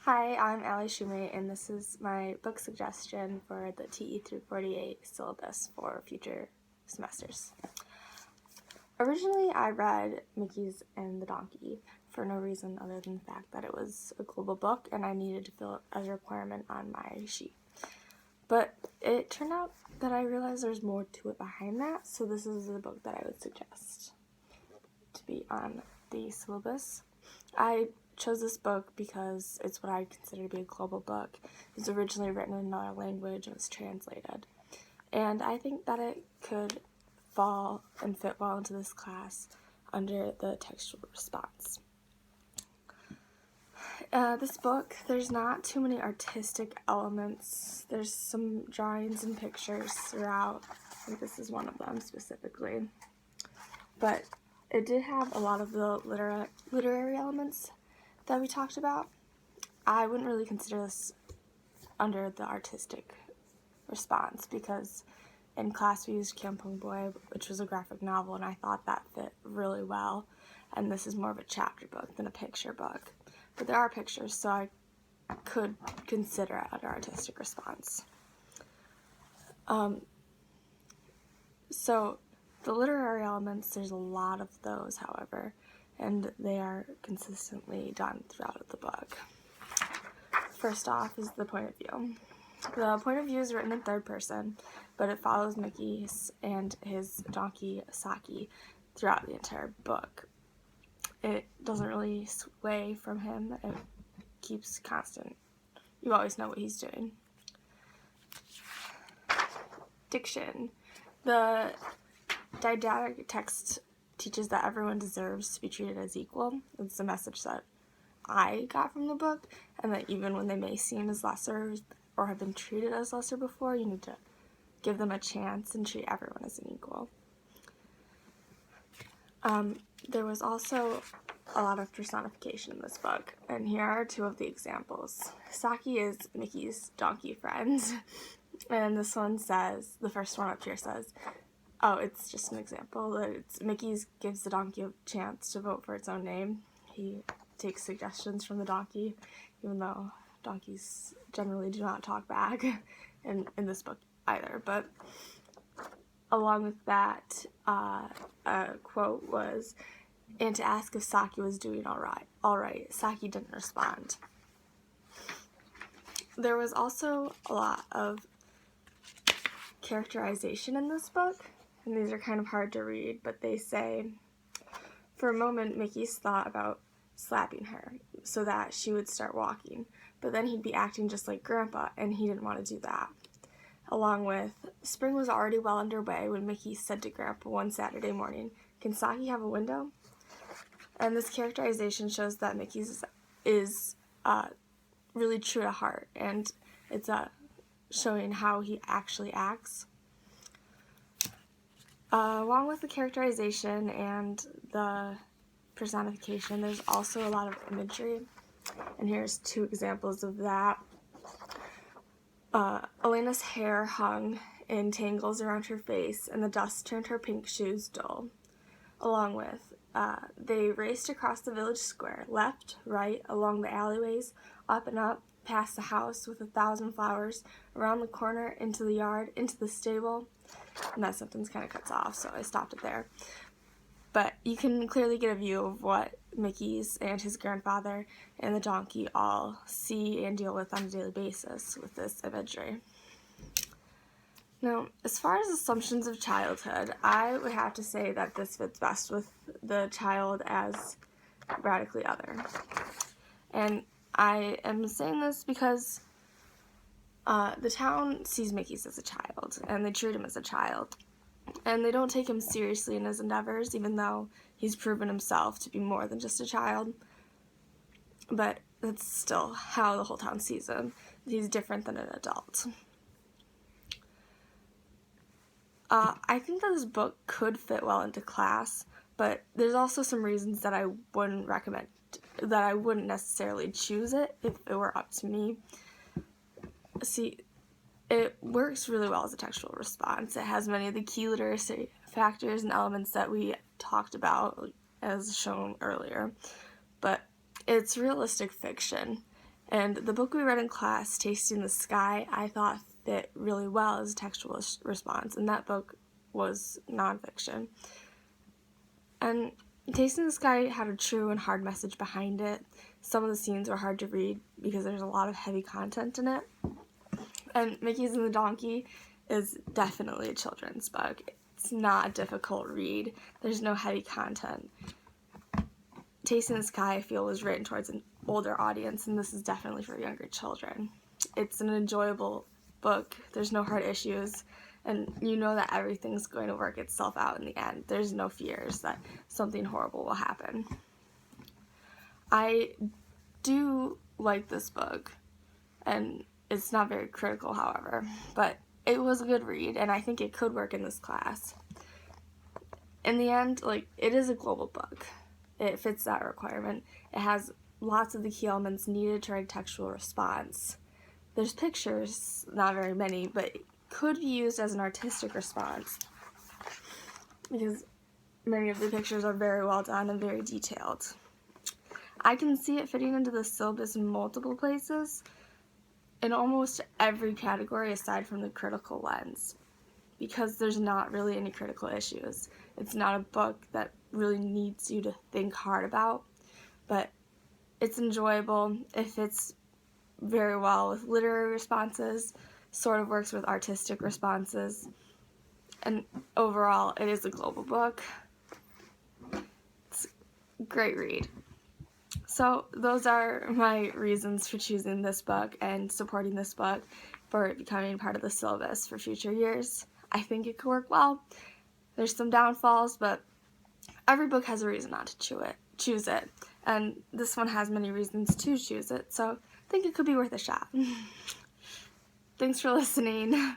Hi, I'm Allie Shumate, and this is my book suggestion for the TE through 48 syllabus for future semesters. Originally, I read Mikis and the Donkey for no reason other than the fact that it was a global book and I needed to fill it as a requirement on my sheet. But it turned out that I realized there's more to it behind that, so this is the book that I would suggest to be on the syllabus. I chose this book because it's what I consider to be a global book. It was originally written in another language and was translated. And I think that it could fall and fit well into this class under the textual response. This book, there's not too many artistic elements. There's some drawings and pictures throughout. I think this is one of them specifically. But it did have a lot of the literary elements that we talked about. I wouldn't really consider this under the artistic response because in class we used Kampong Boy, which was a graphic novel, and I thought that fit really well. And this is more of a chapter book than a picture book. But there are pictures, so I could consider it under artistic response. So the literary elements, there's a lot of those, however, and they are consistently done throughout the book. First off is the point of view. The point of view is written in third person, but it follows Mikis and his donkey Saki throughout the entire book. It doesn't really sway from him. It keeps constant. You always know what he's doing. Diction. The didactic text teaches that everyone deserves to be treated as equal. It's a message that I got from the book, and that even when they may seem as lesser or have been treated as lesser before, you need to give them a chance and treat everyone as an equal. There was also a lot of personification in this book, and here are two of the examples. Saki is Mickey's donkey friend, and this one says, the first one up here says, oh, it's just an example, that Mickey's gives the donkey a chance to vote for its own name. He takes suggestions from the donkey, even though donkeys generally do not talk back in this book either. But along with that, a quote was, and to ask if Saki was doing all right. Saki didn't respond. There was also a lot of characterization in this book, and these are kind of hard to read, but they say, for a moment, Mikis thought about slapping her so that she would start walking, but then he'd be acting just like Grandpa, and he didn't want to do that. Along with, spring was already well underway when Mikis said to Grandpa one Saturday morning, "Can Saki have a window?" And this characterization shows that Mikis is really true at heart, and it's showing how he actually acts. Along with the characterization and the personification, there's also a lot of imagery, and here's two examples of that. Elena's hair hung in tangles around her face, and the dust turned her pink shoes dull. Along with, they raced across the village square, left, right, along the alleyways, up and up, past the house with 1,000 flowers, around the corner, into the yard, into the stable. And that sentence kind of cuts off, so I stopped it there. But you can clearly get a view of what Mikis and his grandfather and the donkey all see and deal with on a daily basis with this imagery. Now, as far as assumptions of childhood, I would have to say that this fits best with the child as radically other. And I am saying this because the town sees Mikis as a child, and they treat him as a child. And they don't take him seriously in his endeavors, even though he's proven himself to be more than just a child. But that's still how the whole town sees him. He's different than an adult. I think that this book could fit well into class, but there's also some reasons that I wouldn't recommend, that I wouldn't necessarily choose it if it were up to me. See, it works really well as a textual response. It has many of the key literacy factors and elements that we talked about as shown earlier, but it's realistic fiction, And the book we read in class, Tasting the Sky, I thought fit really well as a textual response, and that book was nonfiction. And Tasting the Sky had a true and hard message behind it. Some of the scenes were hard to read because there's a lot of heavy content in it. And Mikis and the Donkey is definitely a children's book. It's not a difficult read. There's no heavy content. Tasting the Sky, I feel, was written towards an older audience, and this is definitely for younger children. It's an enjoyable book. There's no hard issues, and you know that everything's going to work itself out in the end. There's no fears that something horrible will happen. I do like this book, and it's not very critical, however, but it was a good read, and I think it could work in this class. In the end, it is a global book. It fits that requirement. It has lots of the key elements needed to write a textual response. There's pictures, not very many, but it could be used as an artistic response because many of the pictures are very well done and very detailed. I can see it fitting into the syllabus in multiple places, in almost every category aside from the critical lens, because there's not really any critical issues. It's not a book that really needs you to think hard about, but it's enjoyable. It fits very well with literary responses, sort of works with artistic responses, and overall it is a global book. It's a great read. So those are my reasons for choosing this book and supporting this book for it becoming part of the syllabus for future years. I think it could work well. There's some downfalls, but every book has a reason not to choose it, and this one has many reasons to choose it, so I think it could be worth a shot. Thanks for listening.